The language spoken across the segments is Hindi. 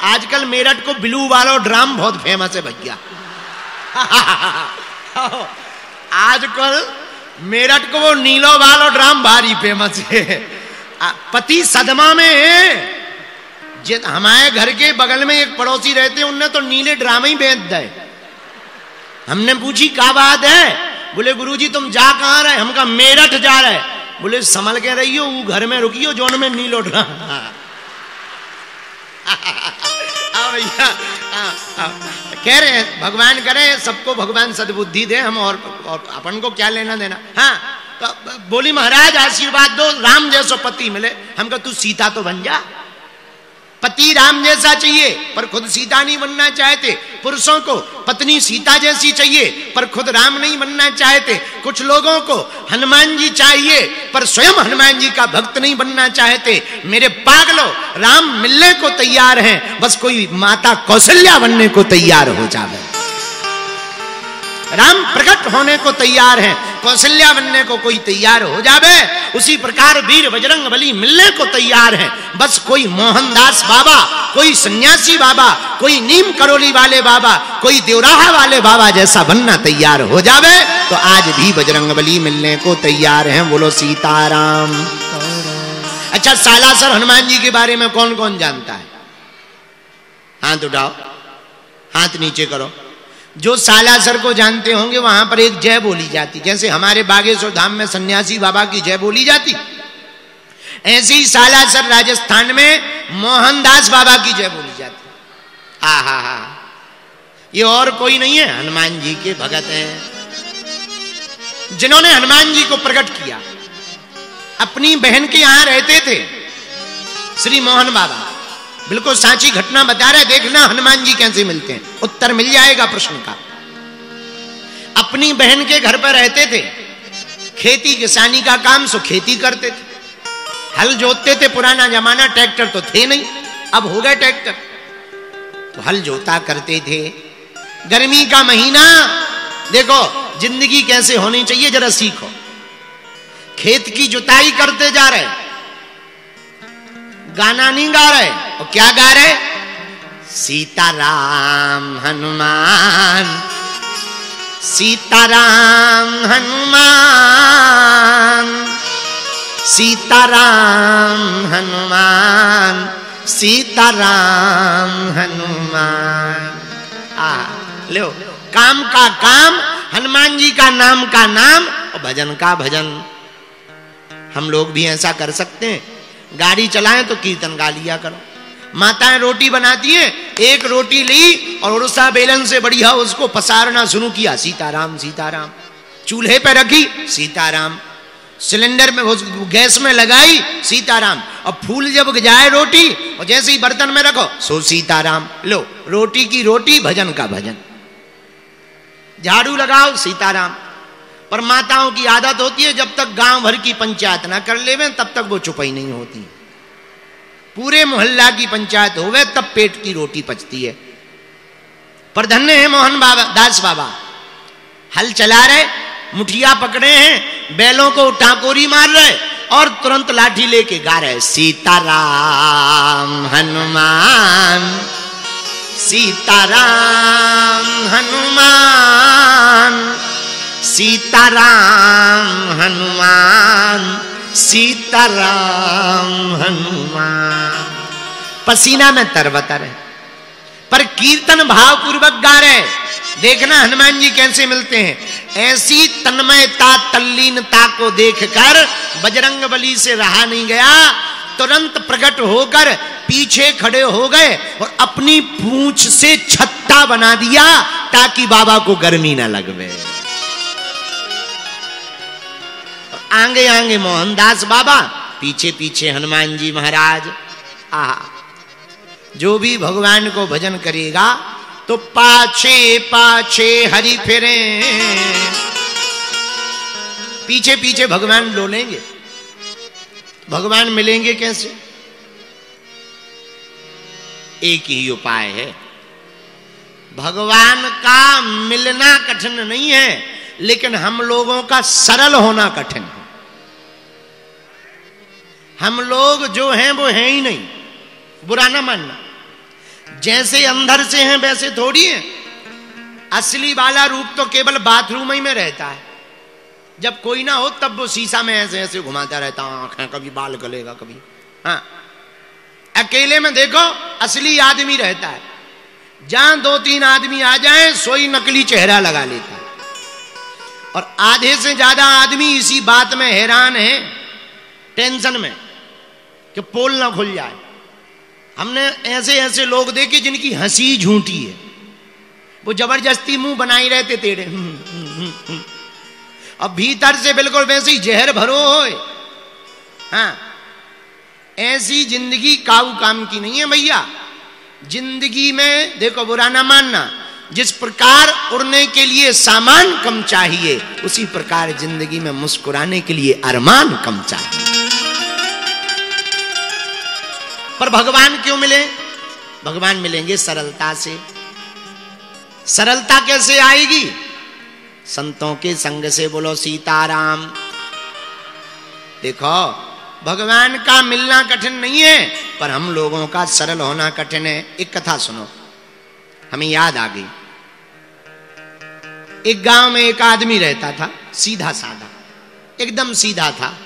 आजकल मेरठ को ब्लू वाला ड्राम बहुत फेमस है भैया। आजकल मेरठ को वो नीलो वाला ड्राम भारी फेमस है। पति सदमा में है। हमारे घर के बगल में एक पड़ोसी रहते, उनने तो नीले ड्राम ही बेच दे। हमने पूछी क्या बात है? बोले गुरुजी तुम जा कहां रहे? हम कहा मेरठ जा रहे। बोले संभल के रहियो, वो घर में रुकियो जोन में नीलो ड्राम। भैया कह रहे हैं भगवान करे सबको भगवान सद्बुद्धि दे, हम और अपन को क्या लेना देना। हाँ तो बोली महाराज आशीर्वाद दो, राम जैसो पति मिले। हम कहा तू सीता तो बन जा। पति राम जैसा चाहिए पर खुद सीता नहीं बनना चाहते। पुरुषों को पत्नी सीता जैसी चाहिए पर खुद राम नहीं बनना चाहते। कुछ लोगों को हनुमान जी चाहिए पर स्वयं हनुमान जी का भक्त नहीं बनना चाहते। मेरे पागलों, राम मिलने को तैयार हैं, बस कोई माता कौशल्या बनने को तैयार हो जावे। राम प्रकट होने को तैयार हैं, कौशल्या बनने को कोई तैयार हो जावे। उसी प्रकार वीर बजरंग बली मिलने को तैयार हैं, बस कोई मोहनदास बाबा, कोई सन्यासी बाबा, कोई नीम करोली वाले बाबा, कोई देवराहा वाले बाबा जैसा बनना तैयार हो जावे तो आज भी बजरंग बली मिलने को तैयार हैं। बोलो सीताराम। अच्छा सालासर हनुमान जी के बारे में कौन कौन जानता है? हाथ उठाओ, हाथ नीचे करो। जो सालासर को जानते होंगे वहां पर एक जय बोली जाती, जैसे हमारे बागेश्वर धाम में सन्यासी बाबा की जय बोली जाती, ऐसे ही सालासर राजस्थान में मोहनदास बाबा की जय बोली जाती। हा ये और कोई नहीं है, हनुमान जी के भगत हैं जिन्होंने हनुमान जी को प्रकट किया। अपनी बहन के यहां रहते थे श्री मोहन बाबा, बिल्कुल सांची घटना बता रहे, देखना हनुमान जी कैसे मिलते हैं, उत्तर मिल जाएगा प्रश्न का। अपनी बहन के घर पर रहते थे, खेती किसानी का काम सो खेती करते थे, हल जोतते थे। पुराना जमाना, ट्रैक्टर तो थे नहीं, अब हो गए ट्रैक्टर, तो हल जोता करते थे। गर्मी का महीना, देखो जिंदगी कैसे होनी चाहिए जरा सीखो। खेत की जुताई करते जा रहे, गाना नहीं गा रहे, और क्या गा रहे? सीताराम हनुमान, सीताराम हनुमान, सीताराम हनुमान, सीताराम हनुमान। लो, काम का काम, हनुमान जी का नाम का नाम, और भजन का भजन। हम लोग भी ऐसा कर सकते हैं, गाड़ी चलाएं तो कीर्तन गा लिया करो। माताएं रोटी बनाती हैं, एक रोटी ली और उड़सा बेलन से बढ़िया उसको पसारना शुरू किया, सीताराम सीताराम। चूल्हे पे रखी, सीताराम। सिलेंडर में गैस में लगाई, सीताराम। और फूल जब जाए रोटी और जैसे ही बर्तन में रखो सो सीताराम। लो, रोटी की रोटी, भजन का भजन। झाड़ू लगाओ, सीताराम। पर माताओं की आदत होती है, जब तक गांव भर की पंचायत ना कर लेवे तब तक वो चुपाई नहीं होती। पूरे मोहल्ला की पंचायत होवे तब पेट की रोटी पचती है। पर धन्य है मोहन बाबा, दास बाबा, हल चला रहे, मुठिया पकड़े हैं, बैलों को टाकोरी मार रहे और तुरंत लाठी लेके गा रहे, सीताराम हनुमान, सीताराम हनुमान, सीताराम हनुमान, सीताराम हनुमान। पसीना में तरबतर है, पर कीर्तन भाव पूर्वक गा रहे। देखना हनुमान जी कैसे मिलते हैं। ऐसी तन्मयता, तल्लीनता को देखकर बजरंग बली से रहा नहीं गया, तुरंत प्रकट होकर पीछे खड़े हो गए और अपनी पूंछ से छत्ता बना दिया ताकि बाबा को गर्मी ना लगवे। आगे आगे मोहनदास बाबा, पीछे पीछे हनुमान जी महाराज। जो भी भगवान को भजन करेगा तो पाछे पाछे हरि फिरे, पीछे पीछे भगवान डोलेंगे। भगवान मिलेंगे कैसे? एक ही उपाय है। भगवान का मिलना कठिन नहीं है, लेकिन हम लोगों का सरल होना कठिन है। हम लोग जो हैं वो हैं ही नहीं, बुरा ना मानना। जैसे अंदर से हैं वैसे थोड़ी है। असली वाला रूप तो केवल बाथरूम ही में रहता है। जब कोई ना हो तब वो शीशा में ऐसे ऐसे घुमाता रहता, आंखें कभी बाल गलेगा कभी। हाँ, अकेले में देखो असली आदमी रहता है। जहां 2-3 आदमी आ जाए सोई नकली चेहरा लगा लेता है। और आधे से ज्यादा आदमी इसी बात में हैरान है, टेंशन में कि पोल ना खुल जाए। हमने ऐसे ऐसे लोग देखे जिनकी हंसी झूठी है, वो जबरदस्ती मुंह बनाई रहते टेढ़े, अब भीतर से बिल्कुल वैसे ही जहर भरो होए। हाँ, ऐसी जिंदगी काऊ काम की नहीं है भैया। जिंदगी में देखो बुरा ना मानना, जिस प्रकार उड़ने के लिए सामान कम चाहिए उसी प्रकार जिंदगी में मुस्कुराने के लिए अरमान कम चाहिए। पर भगवान क्यों मिले? भगवान मिलेंगे सरलता से। सरलता कैसे आएगी? संतों के संग से। बोलो सीताराम। देखो भगवान का मिलना कठिन नहीं है, पर हम लोगों का सरल होना कठिन है। एक कथा सुनो, हमें याद आ गई। एक गांव में एक आदमी रहता था, सीधा साधा, एकदम सीधा था,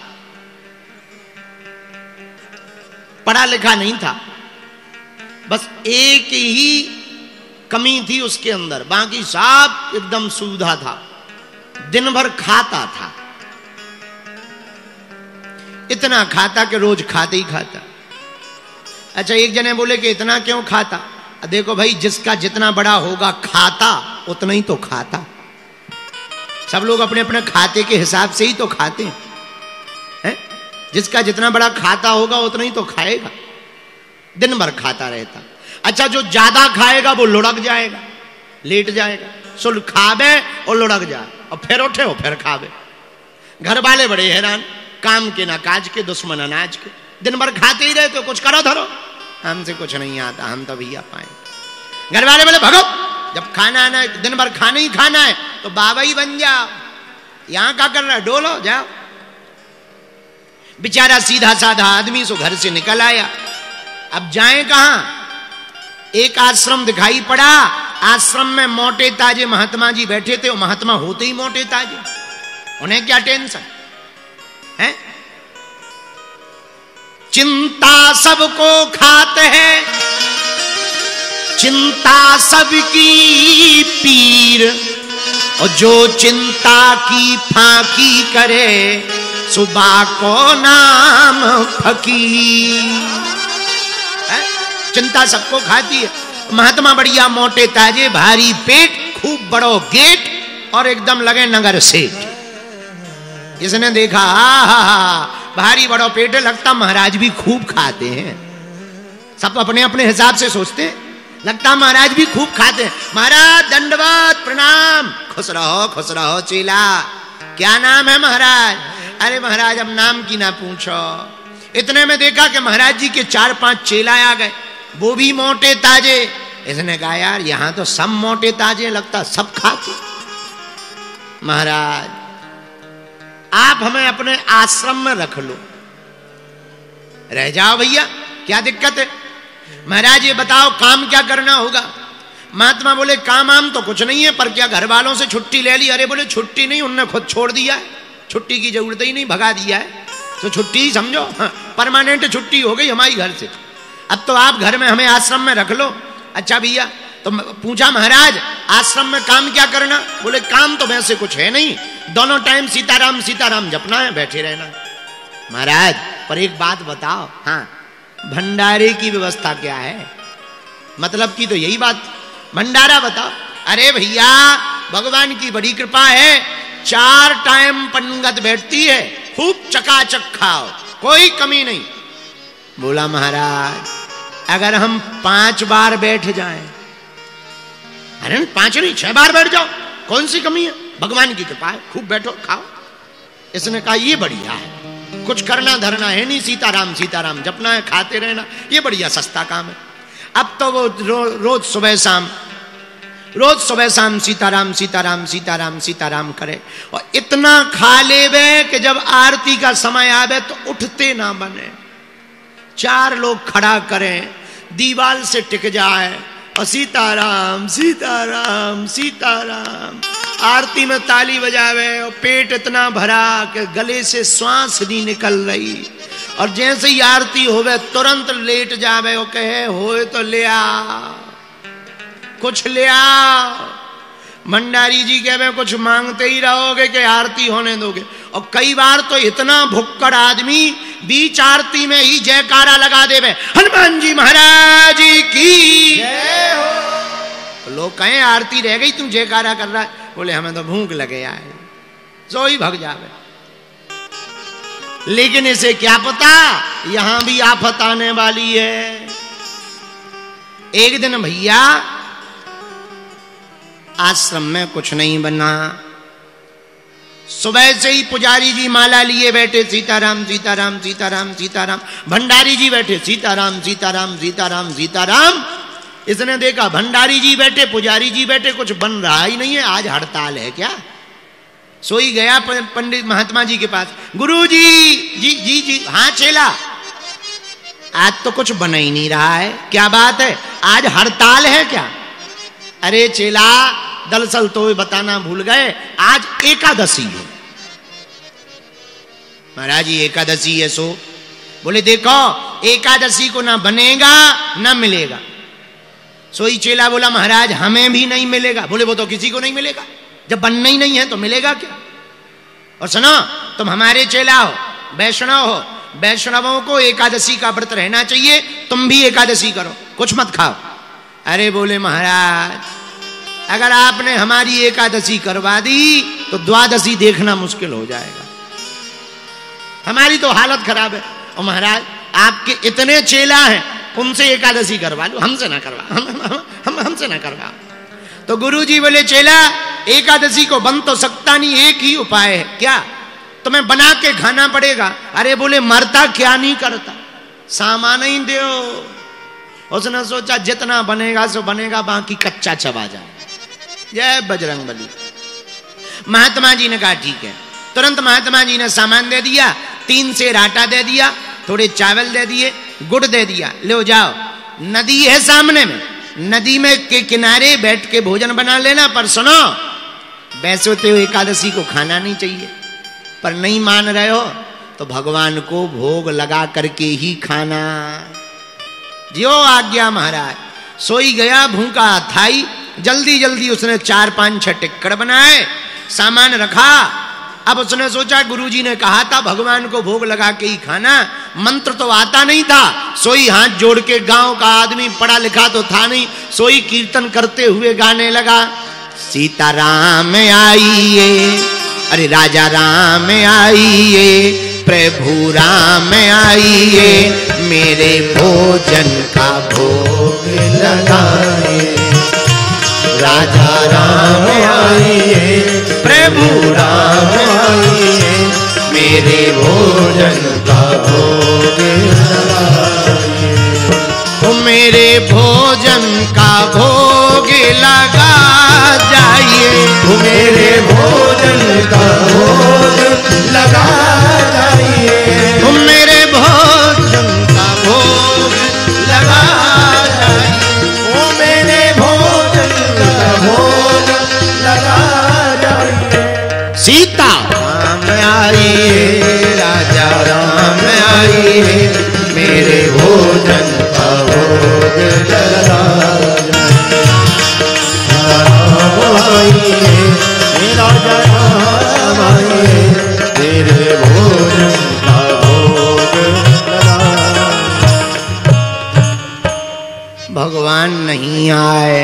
पढ़ा लिखा नहीं था। बस एक ही कमी थी उसके अंदर, बाकी सब एकदम सूधा था। दिन भर खाता था, इतना खाता कि रोज खाते ही खाता। अच्छा, एक जने बोले कि इतना क्यों खाता? देखो भाई, जिसका जितना बड़ा होगा खाता उतना ही तो खाता। सब लोग अपने अपने खाते के हिसाब से ही तो खाते हैं। जिसका जितना बड़ा खाता होगा उतना ही तो खाएगा। दिन भर खाता रहता। अच्छा, जो ज्यादा खाएगा वो लुढ़क जाएगा, लेट जाएगा, सुल खावे और लुढ़क जाए, और फिर उठे और फिर खावे। घर वाले बड़े हैरान, काम के ना काज के, दुश्मन अनाज के, दिन भर खाते ही रहते हो, कुछ करो धरो। हमसे कुछ नहीं आता, हम तो भैया पाए। घर वाले बोले भगो, जब खाना आना है, दिन भर खाना ही खाना है तो बाबा ही बन जाओ। यहां क्या कर रहा है, डोलो जाओ। बेचारा सीधा साधा आदमी सो घर से निकल आया। अब जाए कहां? एक आश्रम दिखाई पड़ा। आश्रम में मोटे ताजे महात्मा जी बैठे थे। वो महात्मा होते ही मोटे ताजे, उन्हें क्या टेंशन है? चिंता सबको खाते हैं, चिंता सबकी पीर, और जो चिंता की फांकी करे सुबह को नाम फकीर। चिंता सबको खाती है। महात्मा बढ़िया मोटे ताजे, भारी पेट, खूब बड़ो गेट, और एकदम लगे नगर सेठ। इसने देखा, भारी बड़ो पेट, लगता महाराज भी खूब खाते हैं। सब अपने अपने हिसाब से सोचते हैं, लगता महाराज भी खूब खाते हैं। महाराज दंडवत प्रणाम। खुश रहो चेला। क्या नाम है महाराज? अरे महाराज अब नाम की ना पूछो। इतने में देखा कि महाराज जी के 4-5 चेला आ गए, वो भी मोटे ताजे। इसने कहा यार यहां तो सब मोटे ताजे, लगता सब खाते। महाराज आप हमें अपने आश्रम में रख लो, रह जाओ भैया, क्या दिक्कत है? महाराज ये बताओ काम क्या करना होगा? महात्मा बोले काम आम तो कुछ नहीं है, पर क्या घर वालों से छुट्टी ले ली? अरे बोले छुट्टी नहीं, उनने खुद छोड़ दिया है, छुट्टी की जरूरत ही नहीं, भगा दिया है, तो छुट्टी ही समझो। परमानेंट छुट्टी हो गई हमारी घर से। अब तो आप घर में हमें आश्रम में रख लो। अच्छा भैया, तो पूछा महाराज आश्रम में काम क्या करना? बोले काम तो वैसे कुछ है नहीं, दोनों टाइम सीताराम सीताराम जपना है, बैठे रहना। महाराज पर एक बात बताओ, हाँ भंडारे की व्यवस्था क्या है? मतलब की तो यही बात, भंडारा बताओ। अरे भैया भगवान की बड़ी कृपा है, 4 टाइम पंगत बैठती है, खूब चकाचक खाओ, कोई कमी नहीं। बोला महाराज अगर हम 5 बार बैठ जाएं? अरे 5 नहीं 6 बार बैठ जाओ, कौन सी कमी है? भगवान की कृपा है, खूब बैठो खाओ। इसने कहा ये बढ़िया है, कुछ करना धरना है नहीं, सीताराम सीताराम जपना है, खाते रहना, ये बढ़िया सस्ता काम है। अब तो वो रोज सुबह शाम सीताराम सीताराम सीताराम सीताराम करे, और इतना खा लेवे कि जब आरती का समय आवे तो उठते ना बने। 4 लोग खड़ा करें, दीवाल से टिक जाए और सीताराम सीताराम सीताराम आरती में ताली बजावे और पेट इतना भरा कि गले से श्वास नहीं निकल रही, और जैसे ही आरती होवे तुरंत लेट जावे और कहे होए तो ले आ, कुछ ले आ। भंडारी जी कहे कुछ मांगते ही रहोगे कि आरती होने दोगे। और कई बार तो इतना भुक्कड़ आदमी बीच आरती में ही जयकारा लगा देवे, हनुमान जी महाराज की जय हो। लोग कहें आरती रह गई तुम जयकारा कर रहा है, बोले हमें तो भूख लगे आए, सो ही भग जावे। लेकिन इसे क्या पता यहां भी आफत आने वाली है। एक दिन भैया आश्रम में कुछ नहीं बना, सुबह से ही पुजारी जी माला लिए बैठे, सीताराम सीताराम सीताराम सीताराम। भंडारी जी बैठे सीताराम सीताराम सीताराम सीताराम। इसने देखा भंडारी जी बैठे पुजारी जी बैठे, कुछ बन रहा ही नहीं है, आज हड़ताल है क्या। सोई गया पंडित महात्मा जी के पास, गुरु जी जी जी जी। हाँ चेला, आज तो कुछ बन ही नहीं रहा है, क्या बात है, आज हड़ताल है क्या। अरे चेला दरअसल तो बताना भूल गए, आज एकादशी है। महाराज जी एकादशी है सो। बोले देखो एकादशी को ना बनेगा ना मिलेगा। सोई चेला बोला महाराज हमें भी नहीं मिलेगा। बोले वो तो किसी को नहीं मिलेगा, जब बनना ही नहीं है तो मिलेगा क्या। और सुनो तुम हमारे चेला हो, वैष्णव हो, वैष्णवों को एकादशी का व्रत रहना चाहिए, तुम भी एकादशी करो, कुछ मत खाओ। अरे बोले महाराज अगर आपने हमारी एकादशी करवा दी तो द्वादशी देखना मुश्किल हो जाएगा, हमारी तो हालत खराब है। और महाराज आपके इतने चेला हैं, उनसे एकादशी करवा लो, हमसे ना करवा, हमसे ना करवा। तो गुरुजी बोले चेला एकादशी को बन तो सकता नहीं, एक ही उपाय है। क्या, तुम्हें बना के खाना पड़ेगा। अरे बोले मरता क्या नहीं करता, सामान ही दो। उसने सोचा जितना बनेगा सो बनेगा, बाकी कच्चा चबा जाए। जय बजरंग बली। महात्मा जी ने कहा ठीक है। तुरंत महात्मा जी ने सामान दे दिया, 3 सेर आटा दे दिया, थोड़े चावल दे दिए, गुड़ दे दिया, ले जाओ नदी है सामने में, नदी में के किनारे बैठ के भोजन बना लेना। पर सुनो वैसे तो एकादशी को खाना नहीं चाहिए, पर नहीं मान रहे हो तो भगवान को भोग लगा करके ही खाना। जियो आज्ञा महाराज। सोई गया भूखा थाई, जल्दी जल्दी उसने 4 5 6 टिक्कड़ बनाए, सामान रखा। अब उसने सोचा गुरुजी ने कहा था भगवान को भोग लगा के ही खाना, मंत्र तो आता नहीं था। सोई हाथ जोड़ के, गांव का आदमी पढ़ा लिखा तो था नहीं, सोई कीर्तन करते हुए गाने लगा, सीताराम आइए, अरे राजा राम आइए, प्रभु राम आइए, मेरे भोजन का भोग लगाए। राजा राम आइए, प्रभु राम आइए, मेरे भोजन का भोग लगाइए। तो मेरे भोजन का भोग लगा जाइए, तो मेरे भोजन का भोग लगा जाइए, तो मेरे भोजन का भोग लगा जाइए, ओ मेरे भोजन का भोग लगा जाइए। सीता राम आइए, राजा राम आइए, मेरे भोजन का भोग लगा जाइए। राम आइए, राजा राम आइए, मेरे भोजन का भोग लगा। भगवान नहीं आए,